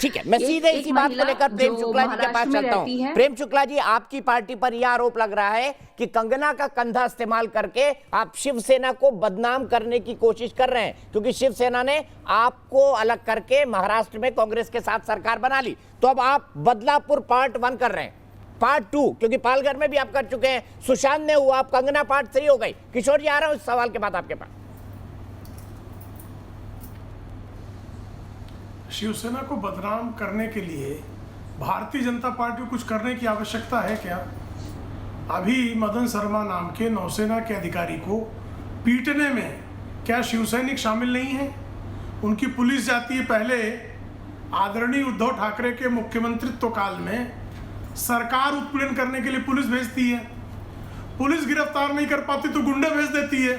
ठीक है, मैं सीधे इसी बात को लेकर प्रेम शुक्ला जी के पास चलता हूं। प्रेम शुक्ला जी, आपकी पार्टी पर यह आरोप लग रहा है कि कंगना का कंधा इस्तेमाल करके आप शिवसेना को बदनाम करने की कोशिश कर रहे हैं, क्योंकि शिवसेना ने आपको अलग करके महाराष्ट्र में कांग्रेस के साथ सरकार बना ली। तो अब आप बदलापुर पार्ट 1 कर रहे हैं, पार्ट 2, क्योंकि पालघर में भी आप कर चुके हैं, सुशांत ने हुआ, आप कंगना पार्ट 3 हो गई। किशोर जी, आ रहा हूं इस सवाल के बाद आपके पास। शिवसेना को बदनाम करने के लिए भारतीय जनता पार्टी को कुछ करने की आवश्यकता है क्या? अभी मदन शर्मा नाम के नौसेना के अधिकारी को पीटने में क्या शिवसैनिक शामिल नहीं है? उनकी पुलिस जाती है। पहले आदरणीय उद्धव ठाकरे के मुख्यमंत्रित्व काल में सरकार उत्पीड़न करने के लिए पुलिस भेजती है, पुलिस गिरफ्तार नहीं कर पाती तो गुंडे भेज देती है।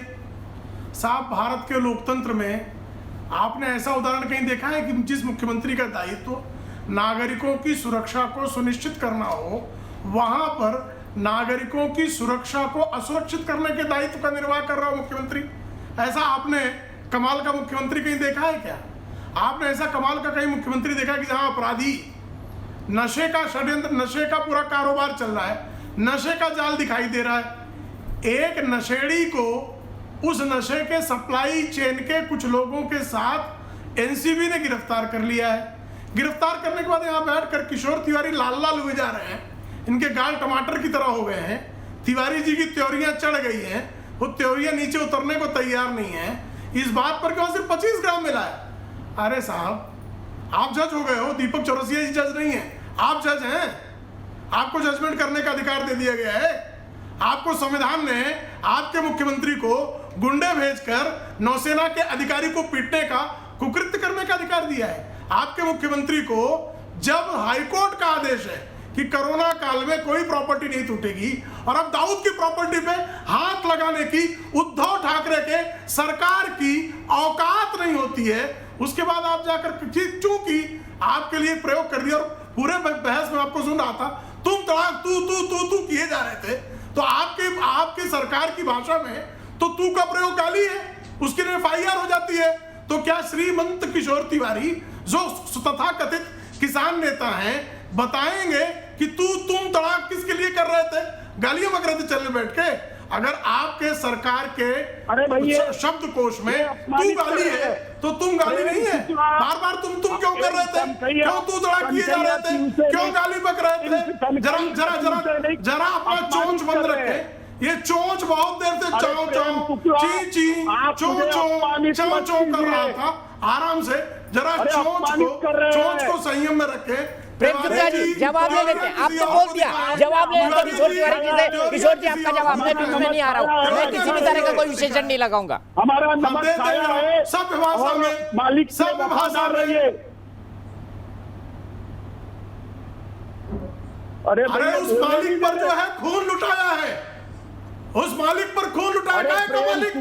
साहब, भारत के लोकतंत्र में आपने ऐसा उदाहरण कहीं देखा है कि जिस मुख्यमंत्री का दायित्व नागरिकों की सुरक्षा को सुनिश्चित करना हो, वहां पर नागरिकों की सुरक्षा को असुरक्षित करने के दायित्व का निर्वाह कर रहा हो मुख्यमंत्री? ऐसा आपने कमाल का मुख्यमंत्री कहीं देखा है क्या? आपने ऐसा कमाल का कहीं मुख्यमंत्री देखा कि जहां अपराधी नशे का षड्यंत्र, नशे का पूरा कारोबार चल रहा है, नशे का जाल दिखाई दे रहा है, एक नशेड़ी को उस नशे के सप्लाई चेन के कुछ लोगों के साथ एनसीबी ने गिरफ्तार कर लिया है। गिरफ्तार करने के बाद यहाँ बैठकर किशोर तिवारी लाल लाल हुए जा रहे हैं, इनके गाल टमाटर की तरह हो गए हैं, तिवारी जी की त्योरियां चढ़ गई हैं, वो त्योरियां नीचे उतरने को तैयार नहीं है। इस बात पर क्यों सिर्फ 25 ग्राम मिला है? अरे साहब, आप जज हो गए हो, दीपक चौरसिया जी जज नहीं है, आप जज हैं। आपको जजमेंट करने का अधिकार दे दिया गया है। आपको संविधान ने आपके मुख्यमंत्री को गुंडे भेजकर नौसेना के अधिकारी को पीटने का, कुकृत्य करने का अधिकार दिया है। आपके मुख्यमंत्री को जब हाईकोर्ट का आदेश है कि कोरोना काल में कोई प्रॉपर्टी नहीं टूटेगी और अब दाऊद की प्रॉपर्टी पे हाथ लगाने की उद्धव ठाकरे के सरकार की औकात नहीं होती है, उसके बाद आप जाकर चूंकि आपके लिए प्रयोग कर दिया और पूरे बहस में आपको सुन रहा था, तुम तड़ाक तू किए जा रहे थे, तो आपकी सरकार की भाषा में तो तू का प्रयोग गाली है, उसकी एफआईआर हो जाती है। तो क्या श्रीमंत किशोर तिवारी जो तथाकथित किसान नेता हैं बताएंगे कि तुम तड़ाक किसके लिए कर रहे थे, गालियां बक रहे थे चलने बैठ के? अगर आपके सरकार के शब्दकोश में तू गाली है तो तुम गाली नहीं है। बार बार तुम क्यों कर रहे थे? क्यों तू तड़ाक किए जा रहे थे? क्यों गाली बक रहे थे? जरा अपना चोंच बंद रखे। ये चोंच बहुत देर से चाव चो कर रहा था। आराम से जरा चोंच को संयम में रखे। प्रेम शुक्ला जी, जवाब ले लेते हैं, आपने बोल दिया, जवाब ले लेते हैं किशोर तिवारी जी से। किशोर जी, आपका जवाब मैं नहीं आ रहा हूँ, मैं किसी भी तरह का कोई विशेषण नहीं लगाऊंगा। हमारा नमक खाया है, सब भाषा में मालिक, सब भाषा रही है। अरे उस मालिक पर जो है खून लुटाया है, उस मालिक पर खून लुटाया है का मालिक,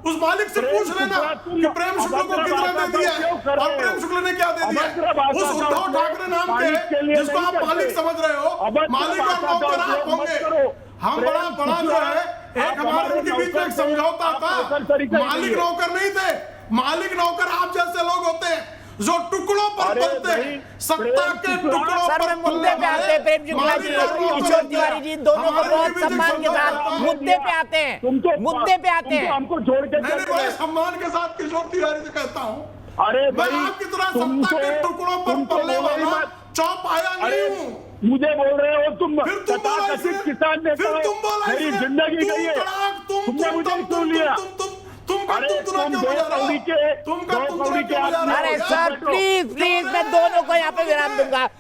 उस मालिक से पूछ लेना कि प्रेम शुक्ला को कितना दे दिया है और प्रेम शुक्ला ने क्या दे दिया। उस उद्धव ठाकरे नाम के जिसको आप मालिक समझ रहे हो, मालिक और नौकर आप होंगे। हम बड़ा जो है, एक हमारे उनके बीच में एक समझौता था, मालिक नौकर नहीं थे। मालिक नौकर आप जैसे लोग होते हैं जो टुकड़ों पर पलते हैं, सत्ता के टुकड़ों पर मुद्दे पे आते हैं। प्रेम शुक्ला जी, किशोर तिवारी जी, दोनों को बहुत सम्मान के साथ मुद्दे पे आते हैं, मुद्दे पे आते हैं। हमको छोड़ के बड़े सम्मान के साथ किशोर तिवारी से कहता हूँ, अरे मैं आपकी तरह सत्ता के टुकड़ों पर पलने वाला चौपाया नहीं हूँ। मुझे बोल रहे हो तुम, फिर तुम किसान नेता हो, मेरी जिंदगी गई है, तुमने मुझे क्यों लिया? अरे सर, प्लीज मैं दोनों को यहाँ पे विराम दूंगा।